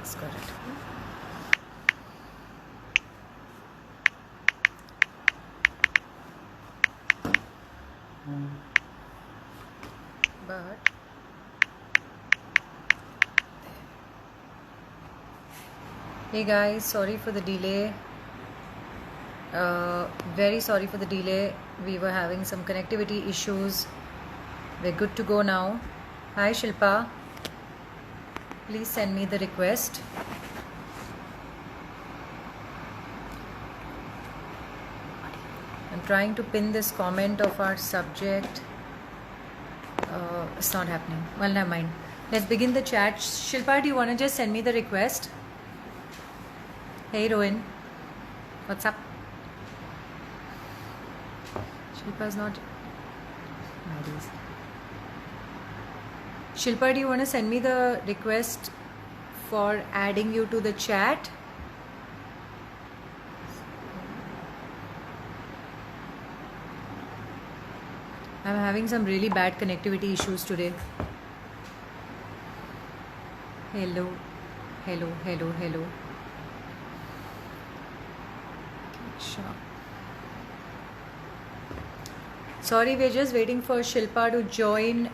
mix kar it. But hey guys, sorry for the delay. Very sorry for the delay. We were having some connectivity issues. We're good to go now. Hi Shilpa. Please send me the request. I'm trying to pin this comment of our subject. It's not happening. Well, never mind. Let's begin the chat. Shilpa, do you want to just send me the request? Hey Rohin. What's up? Shilpa's not. Shilpa, do you want to send me the request for adding you to the chat? I'm having some really bad connectivity issues today. Hello, hello, hello, hello. Sure. Sorry, we're just waiting for Shilpa to join.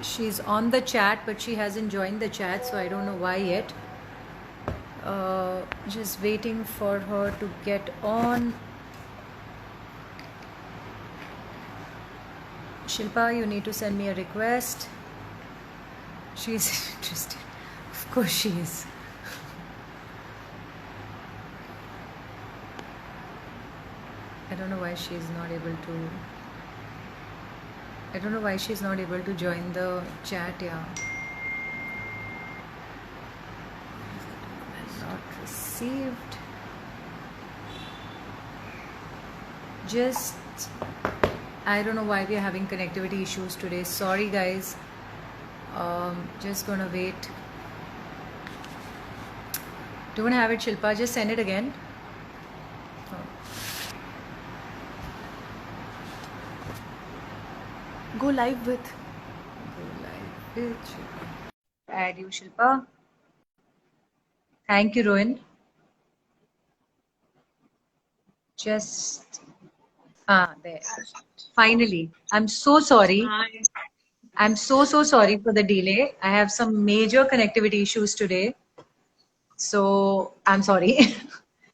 She's on the chat, but she hasn't joined the chat, so I don't know why yet. Just waiting for her to get on. Shilpa, you need to send me a request. She's interested. Of course she is. I don't know why she's not able to. I don't know why she's not able to join the chat. Yeah. Not received. Just. I don't know why we are having connectivity issues today. Sorry guys. Just gonna wait. Don't have it, Shilpa. Just send it again. Go live with. Shilpa. Add you, Shilpa. Thank you, Rohin. Just. There. Finally. I'm so sorry. I'm so sorry for the delay. I have some major connectivity issues today. So I'm sorry.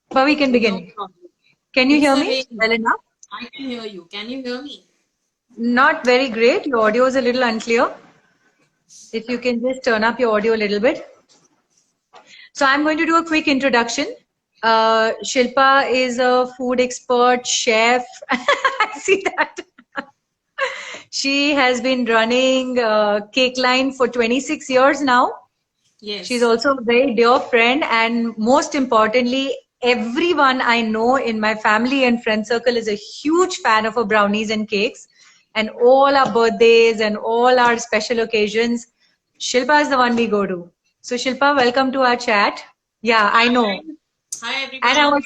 But we can begin. No problem. Can you hear me well enough? I can hear you. Can you hear me? Not very great. Your audio is a little unclear. If you can just turn up your audio a little bit. So I'm going to do a quick introduction. Shilpa is a food expert, chef. I see that. She has been running Cake Line for 26 years now. Yes. She's also a very dear friend, and most importantly, everyone I know in my family and friend circle is a huge fan of her brownies and cakes. And all our birthdays and all our special occasions, Shilpa is the one we go to. So Shilpa, welcome to our chat. Yeah, I know. Hi everyone.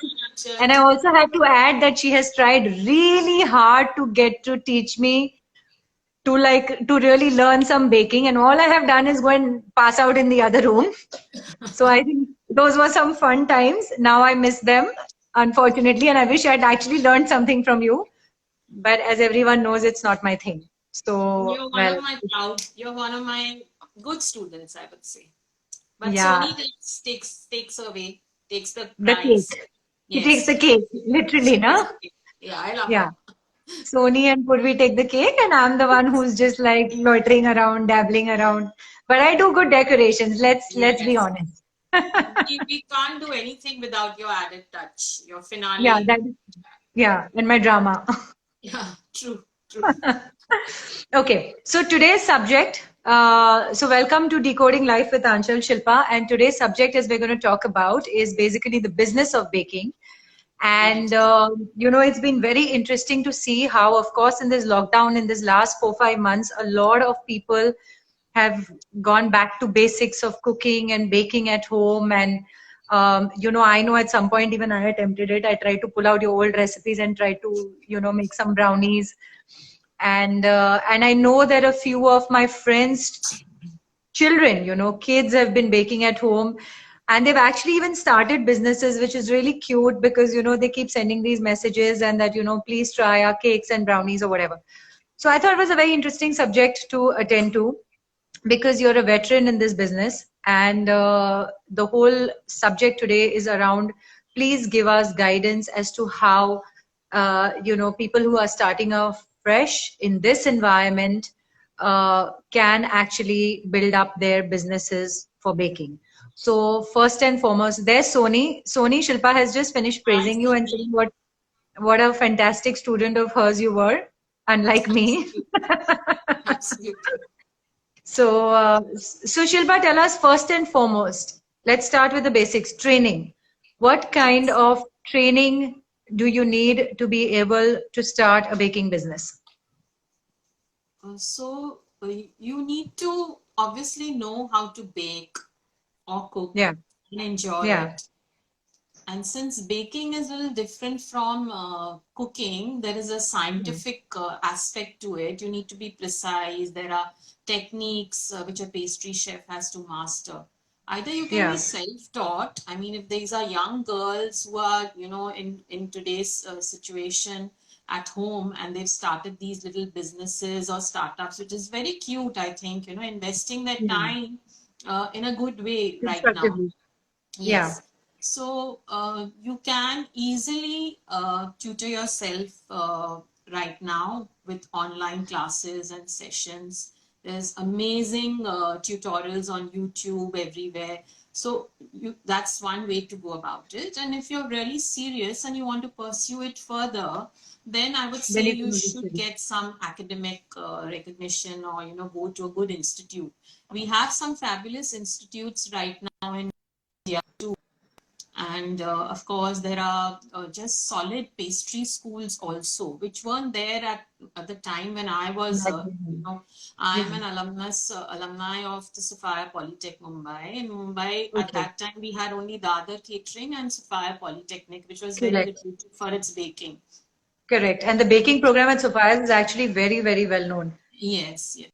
And I also have to add that she has tried really hard to get to teach me to really learn some baking, and all I have done is go and pass out in the other room. So I think those were some fun times. Now I miss them, unfortunately, and I wish I'd actually learned something from you. But as everyone knows, it's not my thing. So you're one of my good students, I would say. But yeah. Sony takes the cake. Yes. He takes the cake, literally, no? Yeah, I love her. Sony and Purvi take the cake, and I'm the one who's just like loitering around, dabbling around. But I do good decorations. Let's be honest. we can't do anything without your added touch, your finale. Yeah, and my drama. Yeah, true. Okay, so today's subject. So welcome to Decoding Life with Aanchal Shilpa, and today's subject, as we're going to talk about, is basically the business of baking. And it's been very interesting to see how, of course, in this lockdown, in this last 4-5 months, a lot of people have gone back to basics of cooking and baking at home. And I know at some point even I attempted it. I tried to pull out your old recipes and try to make some brownies. And I know that a few of my friends children, kids have been baking at home, and they've actually even started businesses, which is really cute because, they keep sending these messages and that, please try our cakes and brownies or whatever. So I thought it was a very interesting subject to attend to because you're a veteran in this business, and the whole subject today is around, please give us guidance as to how people who are starting off fresh in this environment can actually build up their businesses for baking. So first and foremost, there's Sony. Shilpa has just finished praising you and saying what a fantastic student of hers you were, unlike me. Absolutely. Absolutely. So Shilpa, tell us first and foremost, let's start with the basics. Training. What kind Yes. of training do you need to be able to start a baking business? You need to obviously know how to bake or cook Yeah, and enjoy yeah, it. And since baking is a little different from cooking, there is a yeah, scientific aspect to it. You need to be precise. There are techniques which a pastry chef has to master. Either you can be yeah. self-taught. I mean, if these are young girls who are, in today's situation at home and they've started these little businesses or startups, which is very cute, I think, investing their Yeah. time in a good way right now. Constructively. Yeah, Yes. So you can easily tutor yourself right now with online classes and sessions. There's amazing tutorials on YouTube everywhere. So that's one way to go about it. And if you're really serious and you want to pursue it further, then I would then say you can you also should study. get some academic recognition or go to a good institute. We have some fabulous institutes right now in India too. And of course, there are just solid pastry schools also, which weren't there at the time when I was, Back then. I'm Yeah, an alumni of the Sophia Polytech Mumbai. In Mumbai, at okay, that time, we had only Dadar Catering and Sophia Polytechnic, which was very correct, reputed for its baking. correct. And the baking program at Sophia's is actually very, very well known Yes, yes.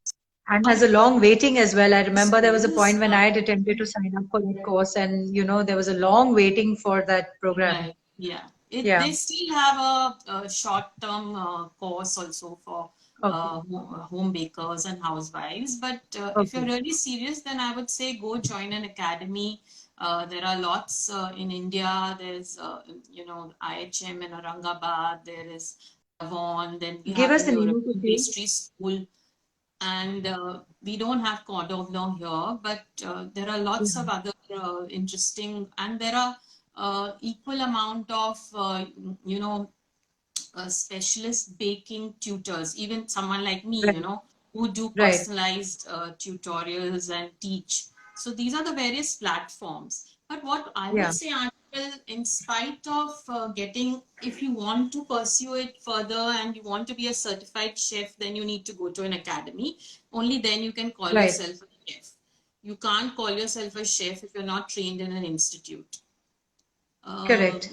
and has a long waiting as well. I remember there was a point Schools, when I had attempted to sign up for that course, and there was a long waiting for that program. right, yeah. Yeah, They still have a short-term course also for okay, home bakers and housewives. But if you're okay. really serious, then I would say go join an academy. There are lots in India. There's, IHM in Aurangabad. There is Avon. Then we Give have us the the name of the European field. Pastry School, and we don't have cordon bleu here, but there are Yeah, lots of other interesting, and there are equal amount of specialist baking tutors, even someone like me, right, who do right. personalized tutorials and teach. So these are the various platforms. But what I would Yeah, say, Aanchal, in spite of getting, if you want to pursue it further and you want to be a certified chef, then you need to go to an academy. Only then you can call right. yourself a chef. You can't call yourself a chef if you're not trained in an institute. Correct.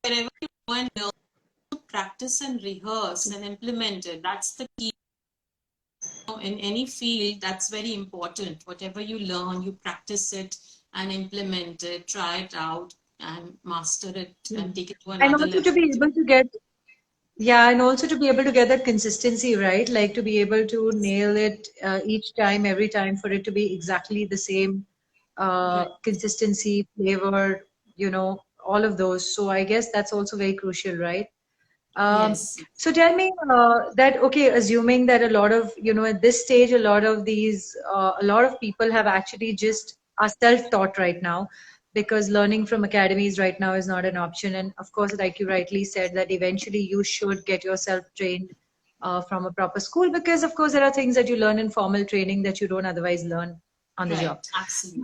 Wherever you go and learn, practice and rehearse and implement it. That's the key. In any field, that's very important. Whatever you learn, you practice it and implement it, try it out and master it Yeah. and take it to And another also to level. be able to get, yeah, and also to be able to get that consistency, right? Like to be able to nail it each time, every time, for it to be exactly the same Right. consistency, flavor, all of those. So I guess that's also very crucial, right? Yes. So tell me that, okay, assuming that a lot of, at this stage, a lot of people have actually just are self-taught right now because learning from academies right now is not an option. And of course, like you rightly said, that eventually you should get yourself trained from a proper school because, of course, there are things that you learn in formal training that you don't otherwise learn on the job. Right. Absolutely.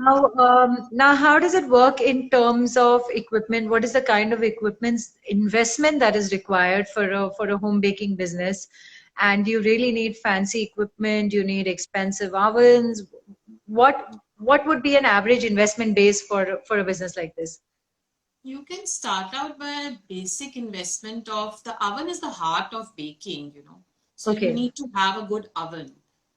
Now, how does it work in terms of equipment? What is the kind of equipment investment that is required for a home baking business? And do you really need fancy equipment? Do you need expensive ovens? What would be an average investment base for a business like this? You can start out by a basic investment of the oven is the heart of baking. So you Okay, need to have a good oven.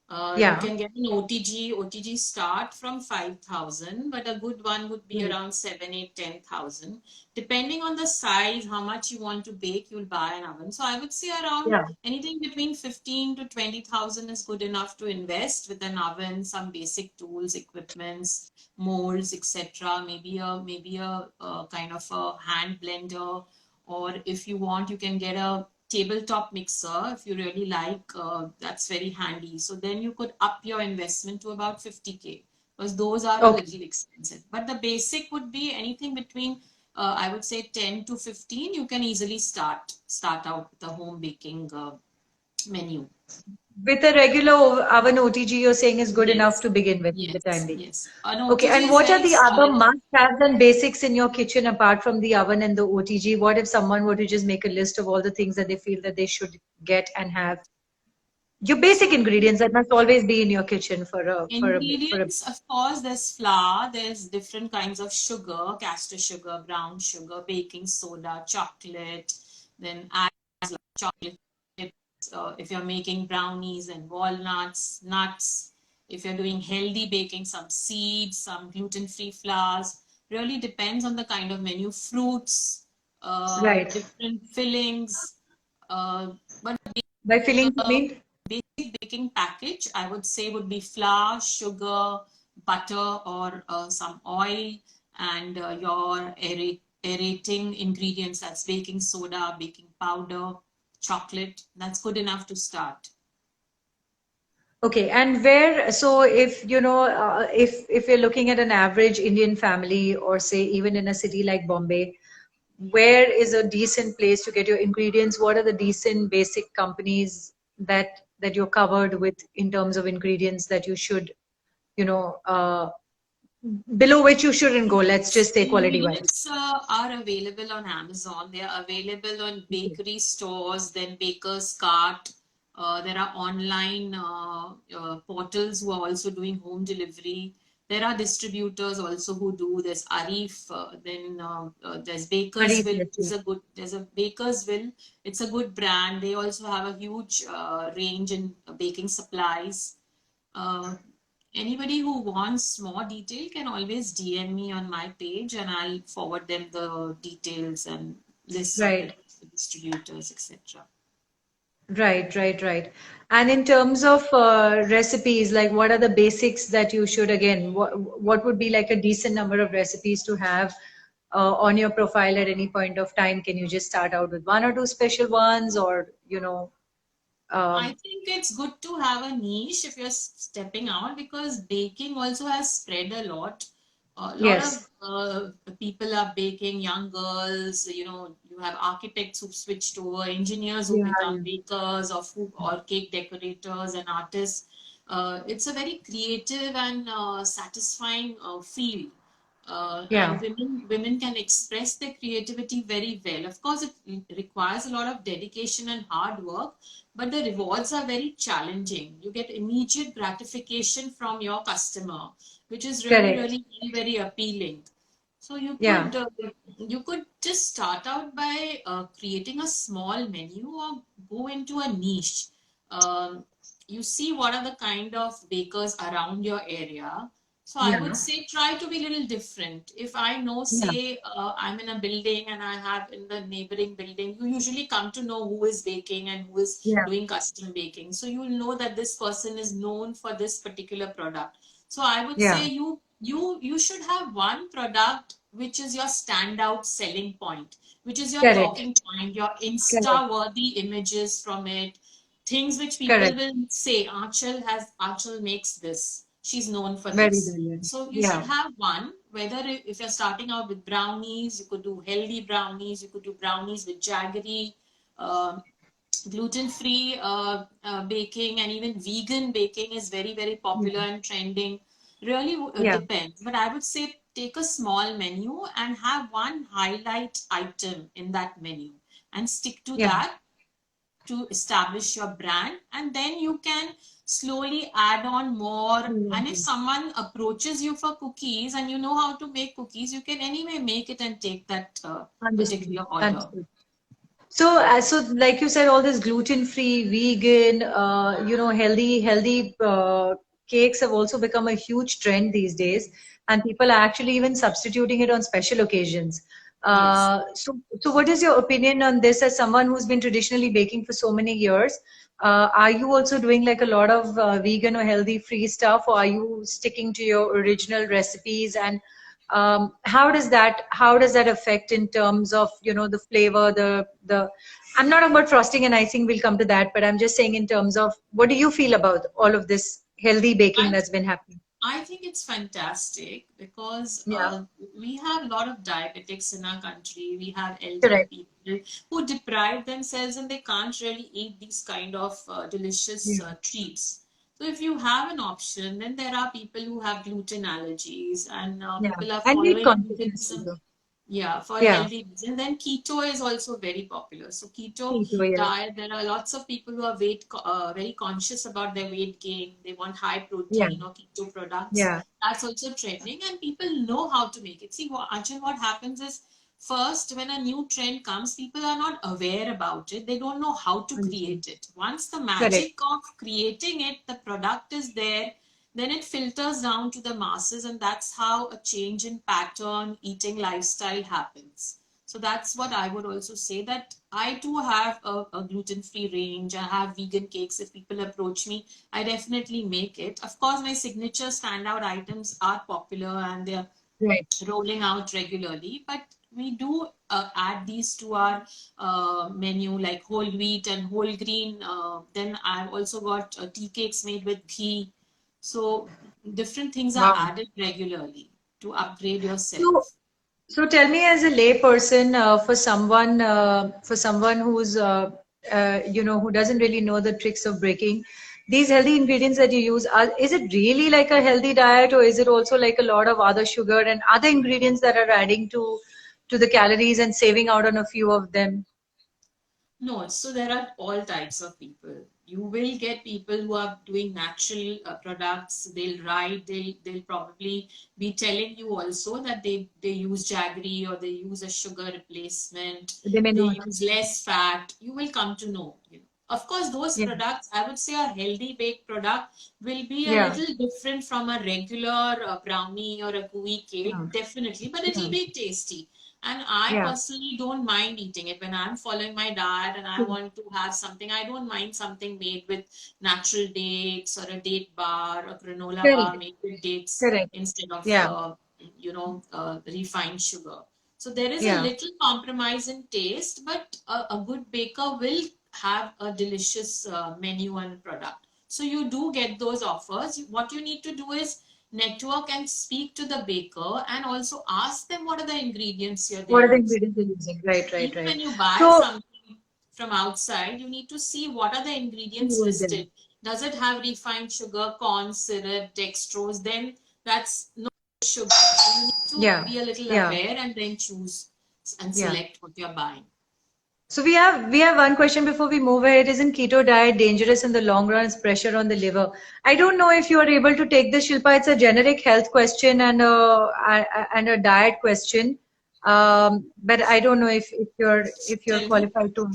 You Yeah. can get an OTG. OTG start from 5,000, but a good one would be Right. around 7, 8, 10,000. Depending on the size, how much you want to bake, you'll buy an oven. So I would say around Yeah. anything between 15 to 20,000 is good enough to invest with an oven, some basic tools, equipments, molds, etc. Maybe a kind of a hand blender, or if you want, you can get a tabletop mixer if you really like. That's very handy. So then you could up your investment to about 50K, because those are a Okay. little expensive. But the basic would be anything between I would say 10 to 15. You can easily start out with a home baking menu. With a regular oven OTG, you're saying is good enough Yes, to begin with in the time yes, being. yes. An Okay, OTG and is what are very the other solid. must-haves and basics in your kitchen apart from the oven and the OTG? What if someone were to just make a list of all the things that they feel that they should get and have? Your basic So ingredients that must always be in your kitchen for a ingredients, of course, there's flour, there's different kinds of sugar, castor sugar, brown sugar, baking soda, chocolate, then add chocolate chips. If you're making brownies and walnuts, nuts, if you're doing healthy baking, some seeds, some gluten-free flours. Really depends on the kind of menu. Fruits, right. different fillings. But By fillings, you the mean? basic baking package, I would say, would be flour, sugar, butter, or some oil, and your aerating ingredients. That's baking soda, baking powder, chocolate. That's good enough to start. Okay, and where, so if you know, if you're looking at an average Indian family, or say even in a city like Bombay, where is a decent place to get your ingredients? What are the decent basic companies that you're covered with in terms of ingredients that you should, you know, below which you shouldn't go? Let's just say quality wise. Ingredients are available on Amazon. They are available on Okay. bakery stores, then Baker's Cart. There are online portals who are also doing home delivery. There are distributors also who do. There's Arif, then there's Curry, Bakersville, yes, which is yes. a good. There's a Bakersville. It's a good brand. They also have a huge range in baking supplies. Uh, Anybody who wants more detail can always DM me on my page, and I'll forward them the details and lists of the Right. distributors, etc. Right, right, right. And in terms of recipes, like what are the basics that you should, again, what would be like a decent number of recipes to have on your profile at any point of time? Can you just start out with one or two special ones, or, I um, think it's good to have a niche if you're stepping out, because baking also has spread a lot. A lot of yes. people are baking, young girls, you have architects who've switched over, engineers who Yeah, become yeah. bakers, or food or cake decorators and artists. It's a very creative and satisfying field. And Yeah, women can express their creativity very well. Of course, it requires a lot of dedication and hard work, but the rewards are very challenging. You get immediate gratification from your customer, which is really, correct. really very, very appealing. So Yeah, you could just start out by creating a small menu, or go into a niche. Um, you see what are the kind of bakers around your area. So I would yeah, say try to be a little different. If I know, yeah, say, I'm in a building and I have in the neighboring building, you usually come to know who is baking and who is yeah, doing custom baking. So you will know that this person is known for this particular product. So I would say yeah, you should have one product which is your standout selling point, which is your correct, talking point, your correct, Insta worthy images from it, things which people correct. will say, Aanchal makes this. She's known for Very this. brilliant. So you should Yeah, have one. Whether if you're starting out with brownies, you could do healthy brownies. You could do brownies with jaggery, uh, gluten-free baking, and even vegan baking is very, very yeah, popular and trending. Really yeah, depends. But I would say take a small menu and have one highlight item in that menu and stick to yeah. that to establish your brand, and then you can slowly add on more. And if Mm. someone approaches you for cookies and you know how to make cookies, you can anyway make it and take that Understood. particular order. Understood. So like you said, all this gluten-free, vegan, healthy cakes have also become a huge trend these days, and people are actually even substituting it on special occasions. Yes. So what is your opinion on this as someone who's been traditionally baking for so many years? Are you also doing like a lot of vegan or healthy-free stuff, or are you sticking to your original recipes? And how does that affect in terms of the flavor, the I'm not about frosting and icing, we'll come to that, but I'm just saying in terms of what do you feel about all of this healthy baking I that's been happening? I think it's fantastic because Yeah, we have a lot of diabetics in our country. We have elderly correct. people who deprive themselves and they can't really eat these kind of delicious Yeah, treats. So if you have an option, then there are people who have gluten allergies and yeah, people are and weight following consciousness veganism. also. Yeah, for Yeah, healthy reasons. Then keto is also very popular. So keto keto, yeah, diet, there are lots of people who are very conscious about their weight gain. They want high yeah, protein or keto products. yeah, That's also trending, and people know how to make it. See, Aanchal, what happens is first when a new trend comes, people are not aware about it. They don't know how to understand. create it. Once the Correct. magic of creating it, the product is there, then it filters down to the masses, and that's how a change in pattern eating lifestyle happens. So that's what I would also say, that I too have a gluten-free range. I have vegan cakes. If people approach me, I definitely make it. Of course, my signature standout items are popular and they're Right. rolling out regularly, but we do add these to our menu, like whole wheat and whole grain. Then I've also got tea cakes made with ghee. So different things are Wow. added regularly to upgrade So, yourself. so tell me, as a layperson, for someone who's who doesn't really know the tricks of baking, these healthy ingredients that you use, is it really like a healthy diet, or is it also like a lot of other sugar and other ingredients that are adding to the calories and saving out on a few of them? No, so there are all types of people. You will get people who are doing natural products. They'll write. They'll probably be telling you also that they use jaggery or they use a sugar replacement. They may They not. use less fat. You will come to know. Of course, those Yeah, products, I would say, a healthy baked product will be a yeah, little different from a regular brownie or a gooey cake, yeah, definitely, but it'll yeah, be tasty. And I yeah. personally don't mind eating it when I'm following my diet and I want to have something. I don't mind something made with natural dates or a date bar or granola bar Correct, made with dates correct. instead of, Yeah, refined sugar. So there is a yeah. little compromise in taste, but a good baker will have a delicious menu and product. So you do get those offers. What you need to do is network and speak to the baker and also ask them what are the ingredients here they What are the use. ingredients you're using? Right, right, Even right. when you buy So, something from outside, you need to see what are the who ingredients was there? listed. Does it have refined sugar, corn syrup, dextrose? Then that's no sugar. So you need to Yeah, be a little yeah, aware and then choose and yeah. select what you're buying. So we have one question before we move ahead. Isn't keto diet dangerous in the long run? It's pressure on the liver. I don't know if you are able to take this, Shilpa. It's a generic health question and a diet question. But I don't know if you're Tell me. qualified to.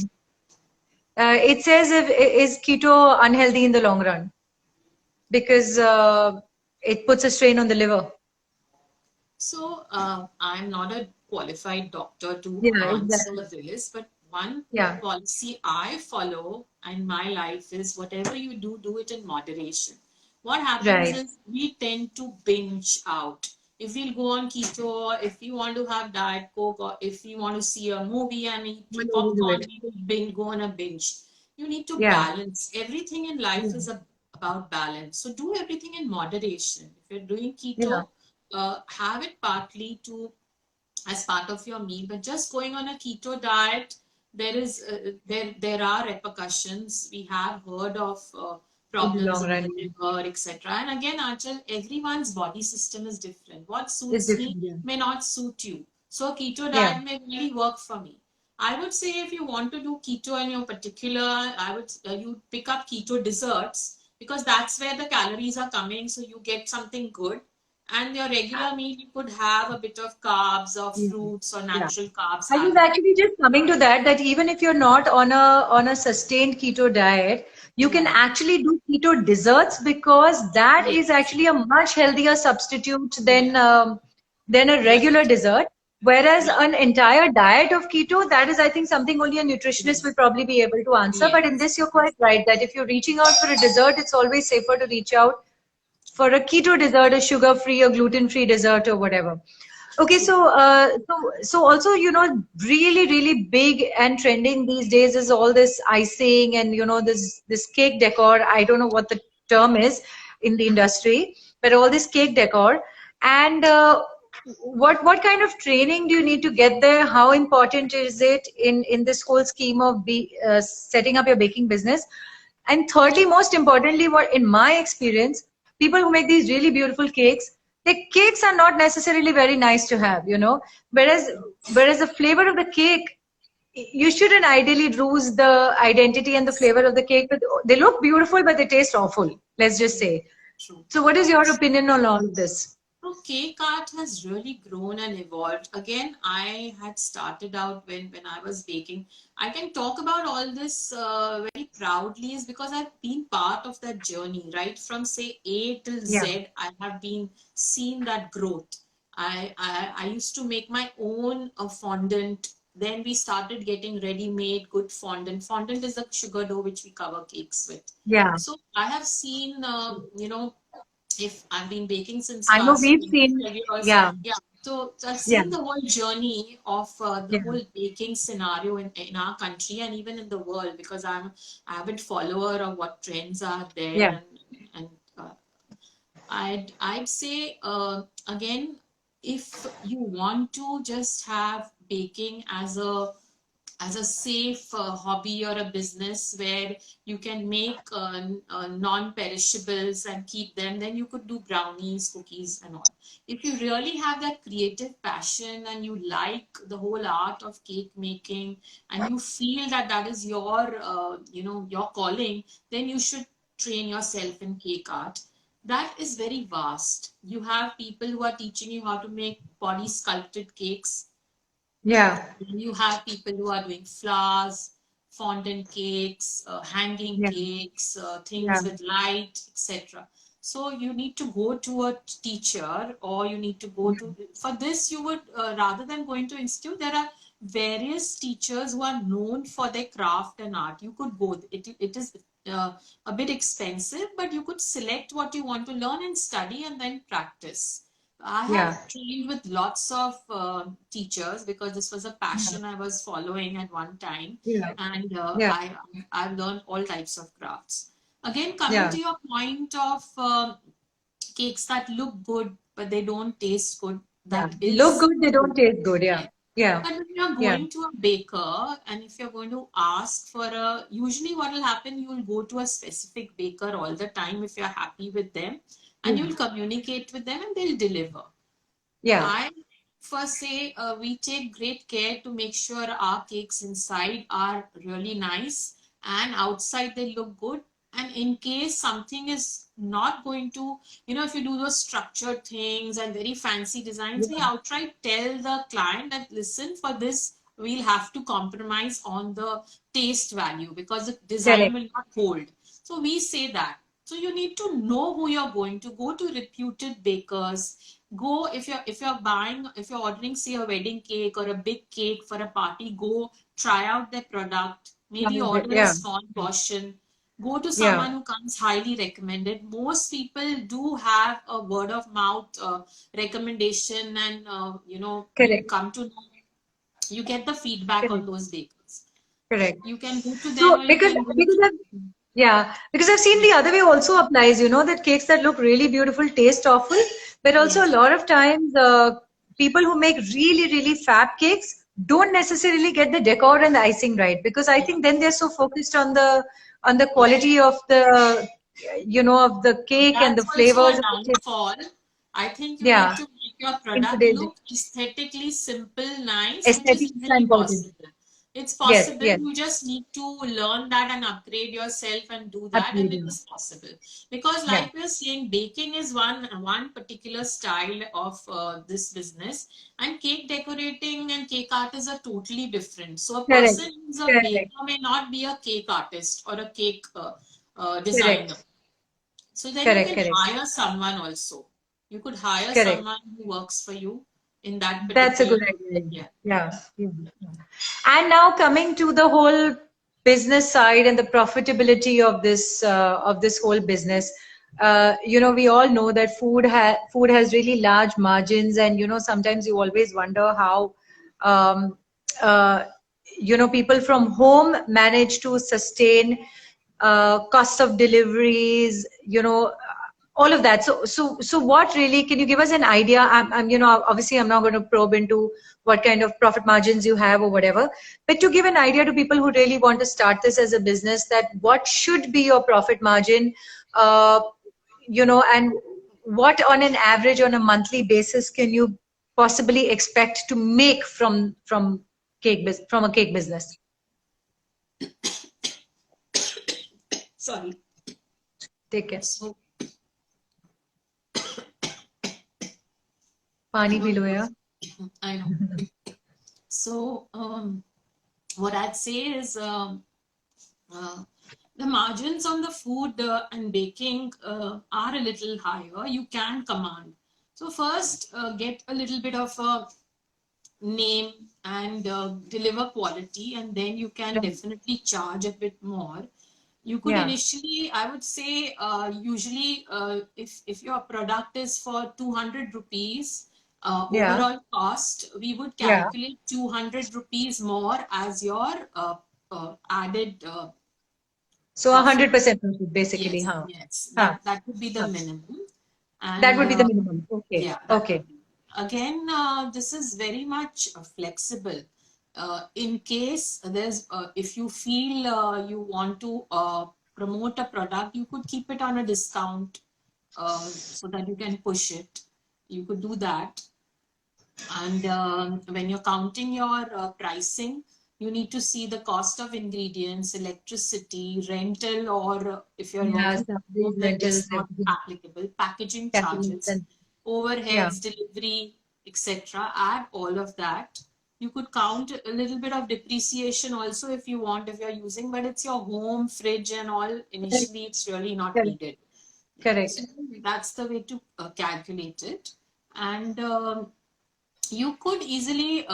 It says, if is keto unhealthy in the long run because it puts a strain on the liver. So, I'm not a qualified doctor to Yeah, answer exactly. this, but one Yeah, policy I follow in my life is whatever you do, do it in moderation. What happens right. is we tend to binge out. If we'll go on keto, if you want to have Diet Coke, or if you want to see a movie and eat Don't overdo popcorn, it. we will binge, go on a binge. You need to Yeah. balance. Everything in life Yeah. is about balance. So do everything in moderation. If you're doing Yeah. keto, have it partly to as part of your meal, but just going on a keto diet, there are repercussions. We have heard of In the problems long in run, the liver, etc. And again, Achal, everyone's body system is different. What it's suits me different. Yeah. may not suit you. So keto Yeah. diet may really work for me. I would say if you want to do keto in your particular, I would you pick up keto desserts because that's where the calories are coming. So you get something good And your regular meal, you could have a bit of carbs or Yeah. fruits or Yeah. natural carbs I was added. actually just coming to that, that even if you're not on a sustained keto diet, you can Yeah. actually do keto desserts, because that is Yes. actually a much healthier substitute Yeah. than a regular Right. dessert. Whereas Right. an entire diet of keto, that is, I think, something only a nutritionist will Yes. probably be able to answer. But in Yes. this, you're quite right that if you're reaching out for a dessert, it's always safer to reach out for a keto dessert, a sugar-free or gluten-free dessert or whatever. Okay, True. so also, really, really big and trending these days is all this icing and, this cake decor. I don't know what the term is in the industry, but all this cake decor. And what kind of training do you need to get there? How important is it in this whole scheme of setting up your baking business? And thirdly, most importantly, what in my experience, people who make these really beautiful cakes, the cakes are not necessarily very nice to have. Whereas whereas the flavor of the cake, you shouldn't ideally lose the identity and the Yes. flavor of the cake, but they look beautiful, but they taste awful. Let's just Yeah. say. True. So, what is your opinion on all of this? So cake art has really grown and evolved. Again, I had started out when I was baking. I can talk about all this very proudly is because I've been part of that journey, right? From say A till Yeah, Z, I have been seen that growth. I used to make my own fondant. Then we started getting ready-made good fondant. Fondant is the sugar dough which we cover cakes with. yeah. So I have seen, if I've been baking since I know last we've seen. 25 years, Yeah, yeah. So I've yeah, seen the whole journey of the yeah, whole baking scenario in our country and even in the world because I'm an avid follower of what trends are there yeah, and I'd say again if you want to just have baking as a safe hobby or a business where you can make non-perishables and keep them, then you could do brownies, cookies, and all. If you really have that creative passion and you like the whole art of cake making and you feel that that is your, your calling, then you should train yourself in cake art. That is very vast. You have people who are teaching you how to make body sculpted cakes. yeah, You have people who are doing flowers, fondant cakes, hanging yeah, cakes, yeah, things with light, etc. So you need to go to a teacher or you need to go yeah, to, for this you would, rather than going to institute, there are various teachers who are known for their craft and art. You could go, it is a bit expensive, but you could select what you want to learn and study and then practice. I yeah, have trained with lots of teachers because this was a yeah, passion I was following at one time, yeah, and yeah, I've learned all types of crafts. Again, coming yeah. to your point of cakes that look good but they don't taste good, Yeah. that Look is good, they don't true. taste good. Yeah. Yeah. Yeah. But when you're Yeah. going to a baker and if you're going to ask for a, usually what will happen, you will go to a specific baker all the time if you're happy with them and Yeah. you'll communicate with them and they'll deliver. Yeah. I first say we take great care to make sure our cakes inside are really nice and outside they look good. And in case something is not going to, if you do those structured things and very fancy designs, we Yeah. outright tell the client that listen, for this, we'll have to compromise on the taste value because the design Correct. will not hold. So we say that. So you need to know who you're going to go to reputed bakers. Go if you're ordering say a wedding cake or a big cake for a party, go try out their product, maybe order a Yeah. small portion, go to Yeah. someone who comes highly recommended. Most people do have a word of mouth recommendation and you Correct. come to know, you get the feedback on Correct. those bakers. Correct. You can go to them So or you because can go because to, I've, yeah, because I've seen the other way also applies, that cakes that look really beautiful taste awful, but also a yes. lot of times people who make really, really fab cakes don't necessarily get the decor and the icing right, because I Yeah. think then they're so focused on the quality of the cake and the That's also flavors a of the cake. downfall. I think you need Yeah, to make your in product today's day. look aesthetically simple, nice, which is Aesthetics are easily important. possible. It's Yes, possible. yes, You just need to learn that and upgrade yourself and do that, and it absolutely. is possible. Because, Yeah, like we're saying, baking is one particular style of this business, and cake decorating and cake artists are totally different. So, a correct, person who's a correct, baker may not be a cake artist or a cake designer. correct, So then you correct, can correct, hire someone also. You could hire correct. someone who works for you in that That's a particular. good idea. Yeah. Yeah. Yeah. And now coming to the whole business side and the profitability of this whole business. We all know that food has really large margins, and sometimes you always wonder how um, uh, people from home manage to sustain cost of deliveries, all of that. So what really, can you give us an idea? Obviously I'm not going to probe into what kind of profit margins you have or whatever, but to give an idea to people who really want to start this as a business, that what should be your profit margin, uh, and what on an average on a monthly basis can you possibly expect to make from a cake business? Sorry. Take care. So पानी I'm P on low the, यार. I know. So what I'd say is uh, the margins on the food and baking are a little higher. You can command. So first, get a little bit of a name and deliver quality, and then you can Right. definitely charge a bit more. You could Yeah. initially, I would say, usually if your product is for 200 rupees Yeah. overall cost, we would Yeah. calculate 200 rupees more as your added So profit. 100% profit, basically, Yes, huh? yes, Huh. that would be the Huh. minimum. That And would be the minimum. Okay. yeah, that Okay. would be. Again, this is very much flexible. In case there's, if you feel you want to promote a product, you could keep it on a discount so that you can push it. You could do that. And when you're counting your pricing, you need to see the cost of ingredients, electricity, rental, or if you're Yeah, working from salaries, home, that rentals, is not everything, applicable. Packaging catering, charges, and yeah. overheads, delivery, etc. Add all of that. You could count a little bit of depreciation also if you want, if you're using, but it's your home fridge and all. Correct. Initially, it's really not Correct. needed. Yeah. So Correct. that's the way to calculate it. And you could easily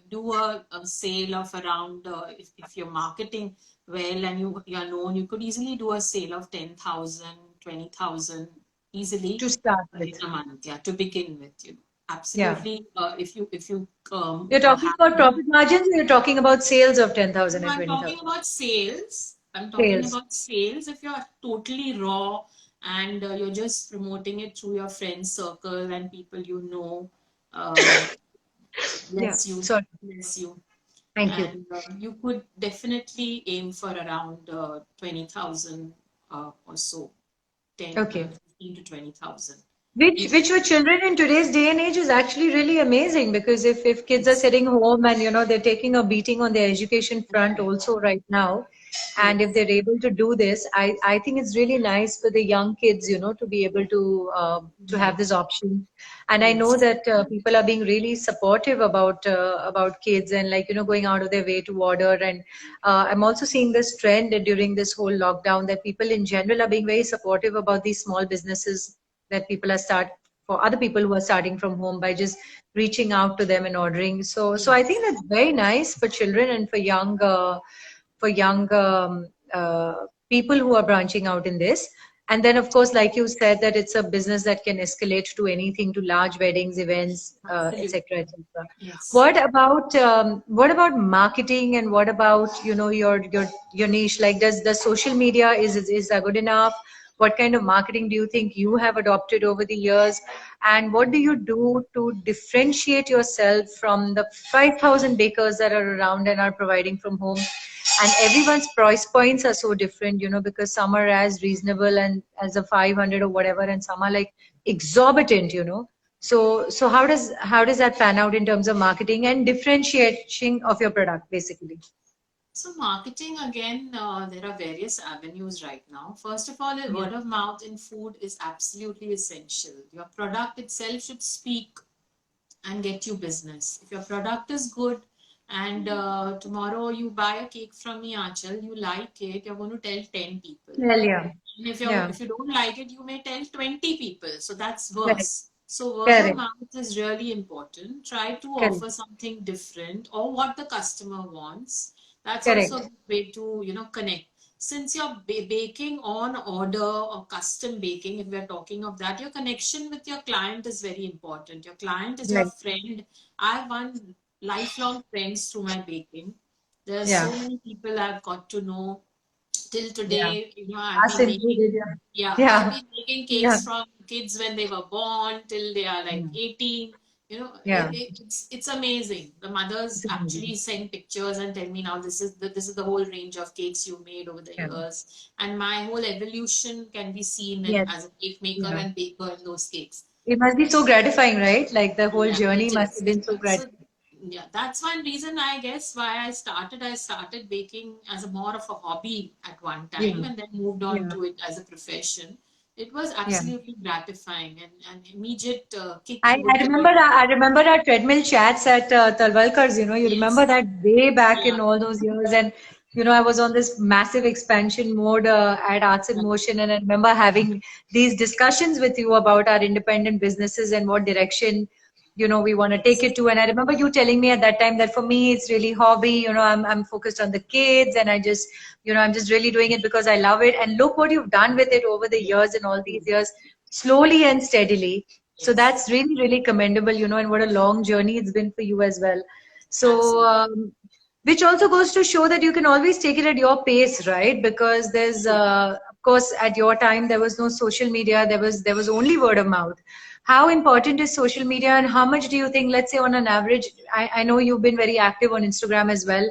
do a sale of around if you're marketing well and you're known, you could easily do a sale of 10,000, 20,000 easily To start in with. a month, yeah, to begin with, Yeah. absolutely. If you You're talking have about profit margins, or you're talking about sales of 10,000 no, and I'm talking 20,000? about sales. I'm talking Sales. about sales. If you're totally raw and you're just promoting it through your friend circle and people you know, uh, Yeah. bless you, Sorry. bless you. Thank you. And you could definitely aim for around 20,000 or so, 10, Okay. 15 to 20,000. Which You which for children in today's day and age is actually really amazing, because if kids are yes, sitting home and they're taking a beating on their education front correct. also right now, and if Yes, they're able to do this, I think it's really nice for the young kids, to be able to have this yes, option. And I know yes, that people are being really supportive about kids, and going out of their way to order. And I'm also seeing this trend during this whole lockdown, that people in general are being very supportive about these small businesses that people are start for other people who are starting from home, by just reaching out to them and ordering. So I think yes. that's very nice for children and for young people who are branching out in this. And then, of course, like you said, that it's a business that can escalate to anything, to large weddings, events, Absolutely. etc., etc. Yes. What about marketing, and what about your niche? Like, does social media, is that good enough? What kind of marketing do you think you have adopted over the years? And what do you do to differentiate yourself from the 5,000 bakers that are around and are providing from home? And everyone's price points are so different, because some are as reasonable and as a 500 or whatever, and some are like exorbitant. So how does that pan out in terms of marketing and differentiating of your product, basically? So marketing again, there are various avenues right now. First of all, Yeah. word of mouth in food is absolutely essential. Your product itself should speak and get you business. If your product is good and tomorrow you buy a cake from me, Aanchal, you like it, you're going to tell 10 people. Well, yeah. And Yeah. if you don't like it, you may tell 20 people. So that's Correct. worse. So word of Correct. mouth is really important. Try to Correct. offer something different or what the customer wants. That's also a Correct. good way to, connect. Since you're baking on order or custom baking, if we're talking of that, your connection with your client is very important. Your client is your Right. friend. I have won lifelong friends through my baking. There are Yeah. so many people I've got to know till Yeah. today. I've Us been making, included. Yeah. yeah, I've Yeah. been making Yeah. cakes from kids when they were born till they are like Yeah. 18. Yeah. It's amazing. The mothers It's actually amazing. send pictures and tell me now this is the whole range of cakes you made over the Yeah. years, and my whole evolution can be seen in Yes. as a cake maker Yeah. and baker in those cakes. It must be so gratifying, right? Like the whole Yeah, journey it must have is. been so So gratifying. yeah, that's one reason I guess why I started baking as a more of a hobby at one time Yeah. and then moved on Yeah. to it as a profession. It was Yeah. absolutely gratifying and an immediate kick I, you would I get. remember I remember our treadmill chats at Talwalkar's, you remember Yes. that way back Yeah. in all those years. And I was on this massive expansion mode at Arts in Yeah. Motion, and I remember having these discussions with you about our independent businesses and what direction we want to take Yes. it to. And I remember you telling me at that time that for me it's really hobby. I'm focused on the kids, and I just I'm just really doing it because I love it. And look what you've done with it over the Yes. years and all these years, slowly and steadily. So Yes. that's really, really commendable, and what a long journey it's been for you as well. So, Absolutely. which also goes to show that you can always take it at your pace, right? Because there's, True. of course, at your time there was no social media. There was only word of mouth. How important is social media, and how much do you think, let's say on an average, I know you've been very active on Instagram as well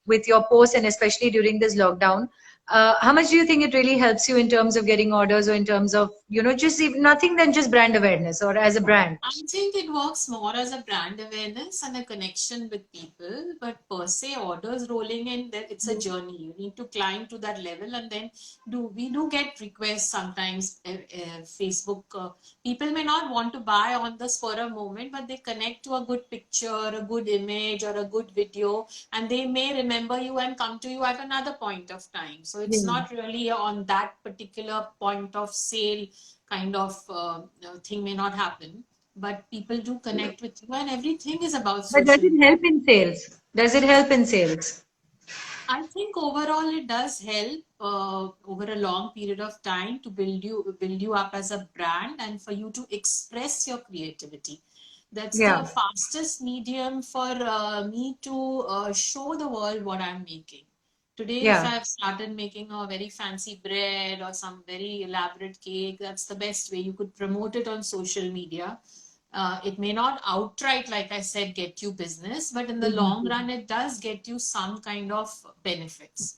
with your posts, and especially during this lockdown. How much do you think it really helps you in terms of getting orders, or in terms of, just nothing than just brand awareness or as a brand? I think it works more as a brand awareness and a connection with people, but per se orders rolling in, that it's a journey. You need to climb to that level, and then we do get requests sometimes. Facebook people may not want to buy on the spur of moment, but they connect to a good picture, a good image, or a good video, and they may remember you and come to you at another point of time. So it's Yeah. not really on that particular point of sale kind of thing may not happen, but people do connect with you and everything is about But does social it media. help in sales? Does it help in sales? I think overall it does help over a long period of time to build you up as a brand and for you to express your creativity. That's the Yeah. fastest medium for me to show the world what I'm making. Today, if Yeah. I've started making a very fancy bread or some very elaborate cake, that's the best way. You could promote it on social media. It may not outright, like I said, get you business, but in the long Mhm. run, it does get you some kind of benefits.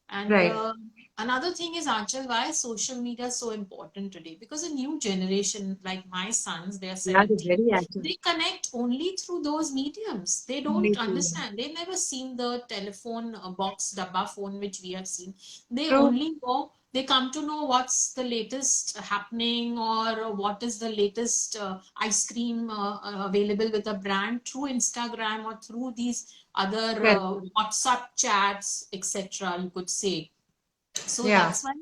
And Right. another thing is, Anchal, why is social media so important today? Because a new generation, like my sons, they are Yeah, they're 17, very active. they connect only through those mediums. They Me don't too. understand. They've never seen the telephone box, dabba phone, which we have seen. They True. only know, they come to know what's the latest happening or what is the latest ice cream available with a brand through Instagram or through these other Correct. WhatsApp chats, etc. You could say. So Yeah. that's why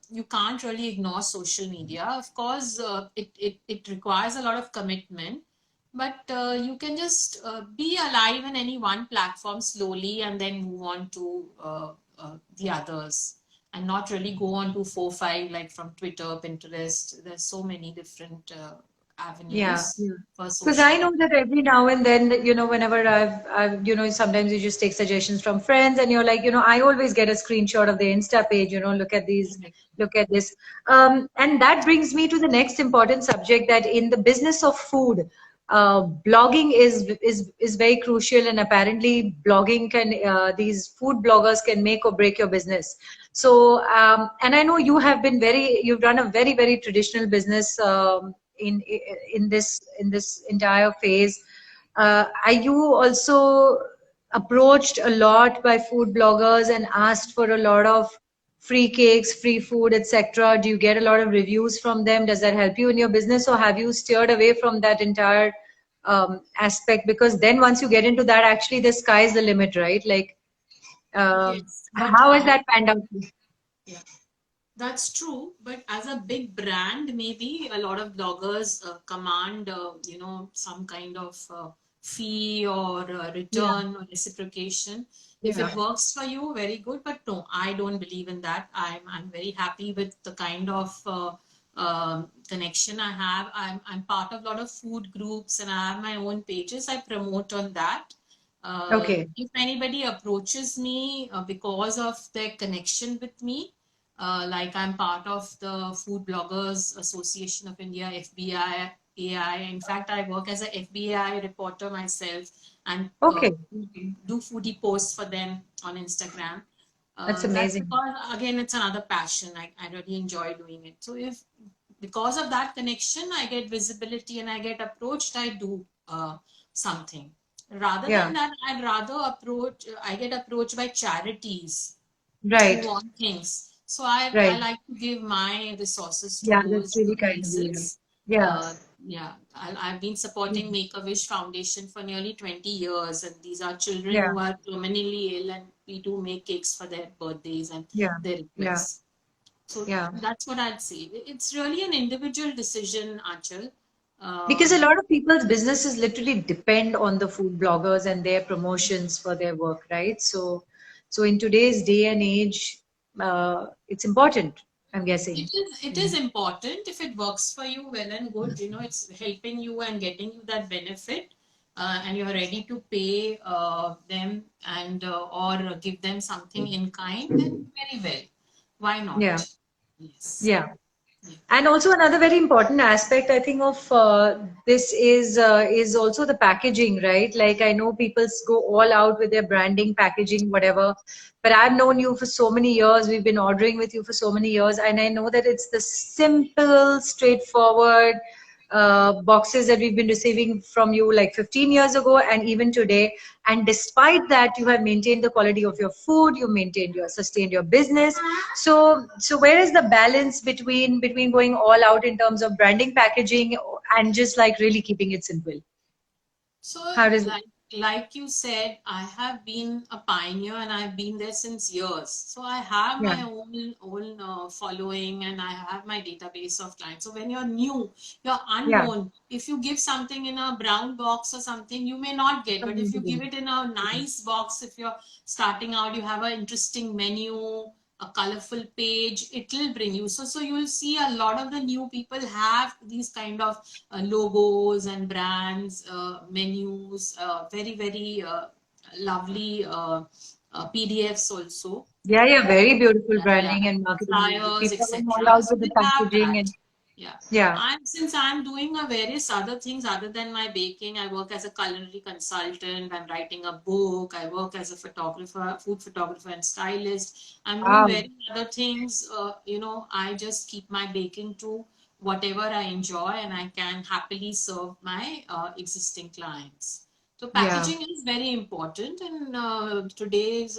you can't really ignore social media. Of course, it requires a lot of commitment, but you can just be alive in any one platform slowly and then move on to the others and not really go on to 4 5 like from Twitter, Pinterest. There's so many different Yeah. avenues for Because social I know media. that every now and then, whenever sometimes you just take suggestions from friends, and you're like, I always get a screenshot of the Insta page, look at these, look at this. And that brings me to the next important subject, that in the business of food, blogging is very crucial, and apparently blogging these food bloggers can make or break your business. So, and I know you've run a very, very traditional business. in this entire phase. Are you also approached a lot by food bloggers and asked for a lot of free cakes, free food, etc.? Do you get a lot of reviews from them? Does that help you in your business, or have you steered away from that entire aspect? Because then once you get into that, actually the sky's the limit, right? Like, Yes, but how has that panned out? yeah. That's true, but as a big brand, maybe a lot of bloggers command, some kind of fee or Yeah, return or reciprocation. If yeah. it works for you, very good. But no, I don't believe in that. I'm very happy with the kind of connection I have. I'm part of a lot of food groups, and I have my own pages. I promote on that. Okay. If anybody approaches me because of their connection with me, like I'm part of the Food Bloggers Association of India, FBI, AI. In fact, I work as a FBI reporter myself and Okay. do foodie posts for them on Instagram. That's That's amazing. because, again, it's another passion. I really enjoy doing it. So if because of that connection, I get visibility and I get approached, I do something. Rather Yeah. than that, I get approached by charities who Right. want things. So I Right. like to give my resources to Yeah, that's those really kind of you. places. Yeah. Yeah, I've been supporting Make a Wish Foundation for nearly 20 years, and these are children Yeah. who are terminally ill, and we do make cakes for their birthdays and Yeah. their Yeah. requests. So Yeah. that's what I'd say. It's really an individual decision, Aanchal. Because a Um, lot of people's businesses literally depend on the food bloggers and their promotions for their work, right? So in today's day and age, it's important, I'm guessing. it is important if it works for you, well and good. It's helping you and getting you that benefit, and you're ready to pay them and or give them something in kind, then very well. Why Yeah. not? Yes. Yeah. Yeah. And also another very important aspect, I think, of this is also the packaging, right? Like I know people go all out with their branding, packaging, whatever. But I've known you for so many years. We've been ordering with you for so many years, and I know that it's the simple, straightforward boxes that we've been receiving from you like 15 years ago and even today. And despite that, you have maintained the quality of your food. You maintained your sustained your business. So where is the balance between going all out in terms of branding, packaging, and just like really keeping it simple? So, How does it? like you said, I have been a pioneer and I've been there since years. So I have Yeah, my own following and I have my database of clients. So when you're new, you're yeah. unknown. If you give something in a brown box or something, you may not get. But if you give it in a nice box, if you're starting out, you have an interesting menu, a colorful page, it will bring you. So you'll see a lot of the new people have these kind of logos and brands, menus, very lovely PDFs also. Yeah, yeah, very beautiful Yeah, branding and marketing. flyers, People are going all etc. out So with the they have packaging that. and Yeah. yeah. Since I'm doing various other things other than my baking. I work as a culinary consultant. I'm writing a book. I work as a photographer, food photographer and stylist. I'm doing Wow. various other things. I just keep my baking to whatever I enjoy, and I can happily serve my existing clients. So Yeah. packaging is very important, and today's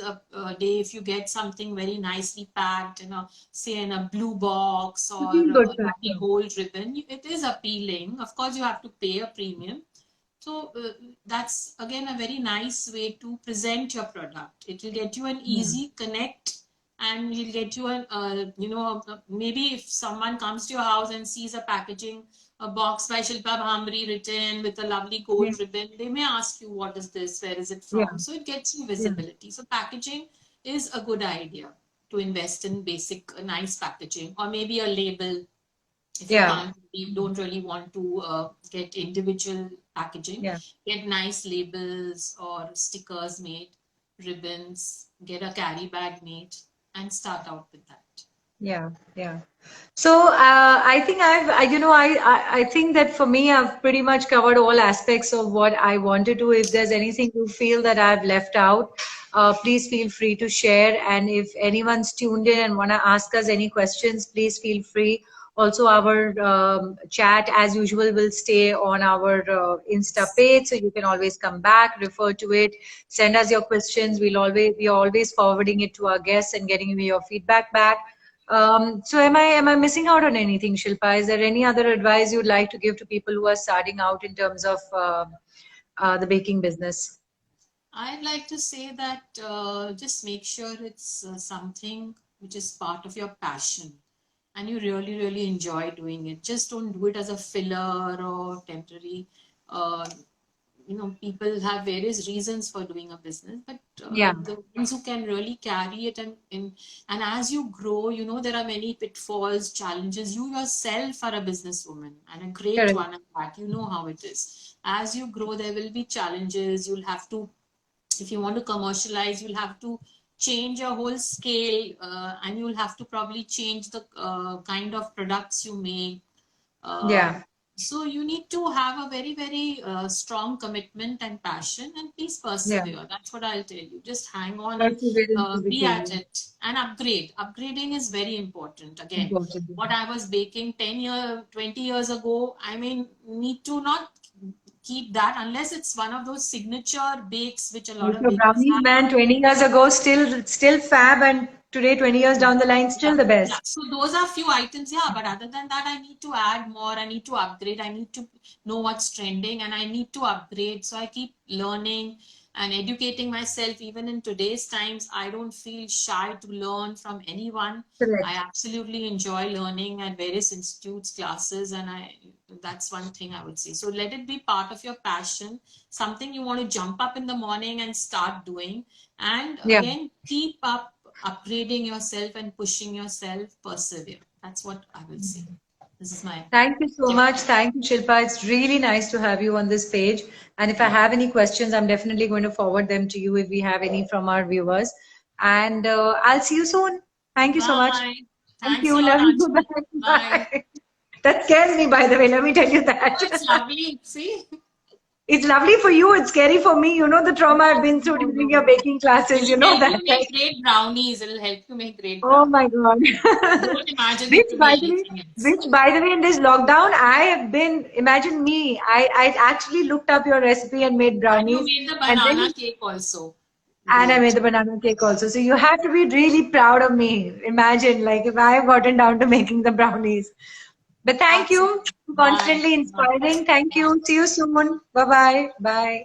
day, if you get something very nicely packed in a, say, in a blue box or Looking good a lovely factor. gold ribbon, it is appealing. Of course, you have to pay a premium. So that's again a very nice way to present your product. It will get you an Yeah. easy connect, and you'll get you an maybe if someone comes to your house and sees a packaging, a box by Shilpa Bhamri written with a lovely Yeah. gold ribbon, they may ask you, what is this, where is it Yeah. from? So it gets you Yeah. visibility. So packaging is a good idea, to invest in basic nice packaging, or maybe a label if Yeah. you don't really want to get individual packaging. Yeah. Get nice labels or stickers made, ribbons, get a carry bag made, and start out with that. Yeah. Yeah. So I think I think that for me, I've pretty much covered all aspects of what I wanted to. If there's anything you feel that I've left out, please feel free to share. And if anyone's tuned in and want to ask us any questions, please feel free. Also, our chat, as usual, will stay on our Insta page, so you can always come back, refer to it, send us your questions. We are always forwarding it to our guests and getting you your feedback back. So, am I missing out on anything, Shilpa? Is there any other advice you'd like to give to people who are starting out in terms of the baking business? I'd like to say that just make sure it's something which is part of your passion and you really, really enjoy doing it. Just don't do it as a filler or temporary. Uh, People have various reasons for doing a business, but Yeah, the ones who can really carry it and as you grow, there are many pitfalls, challenges. You yourself are a businesswoman and a great correct. one at that. You know how it is. As you grow, there will be challenges. You'll have to, if you want to commercialize, you'll have to change your whole scale, and you'll have to probably change the kind of products you make. uh, Yeah, so you need to have a very, very strong commitment and passion, and please yeah. persevere. That's what I'll tell you. Just hang on and Perseverance is the be at key. it and upgrade. Upgrading is very important. Again, Important. what I was baking 20 years ago, I mean, need to not keep that unless it's one of those signature bakes which a lot of Also, bakers brownies, have. man, 20 years ago, still fab, and today, 20 years down the line, Yeah, still the yeah. best. So those are few items, yeah. But other than that, I need to add more. I need to upgrade. I need to know what's trending, and I need to upgrade. So I keep learning and educating myself. Even in today's times, I don't feel shy to learn from anyone. I Correct. absolutely enjoy learning at various institutes, classes, and that's one thing I would say. So let it be part of your passion, something you want to jump up in the morning and start doing. And Yeah. again, keep up upgrading yourself and pushing yourself, persevere. That's what I will say. This is my Thank you so tip. much. Thank you, Shilpa. It's really nice to have you on this page. And if I have any questions, I'm definitely going to forward them to you if we have any from our viewers. And I'll see you soon. Thank you so much. Bye. Thank Thanks a you. lot, Love you. Anchal. Bye. Bye. Bye. That scares me, by the way. Let me tell you Oh, that. it's lovely. See? It's lovely for you. It's scary for me. You know the trauma I've No, been through no, during no, your no. baking classes. You It'll know help that, you right? make great brownies. It'll help you make great Oh my brownies. God. Don't imagine Which it to be by the way, anything else. in this lockdown, I have been, imagine me, I actually looked up your recipe and made And you brownies, made the and banana then, cake also. and I made Great. the banana cake also. So you have to be really proud of me. Imagine, like, if I have gotten down to making the brownies. But thank you. Absolutely. Bye. Constantly Bye. inspiring. Thank Bye. you. See you soon. Bye-bye. Bye.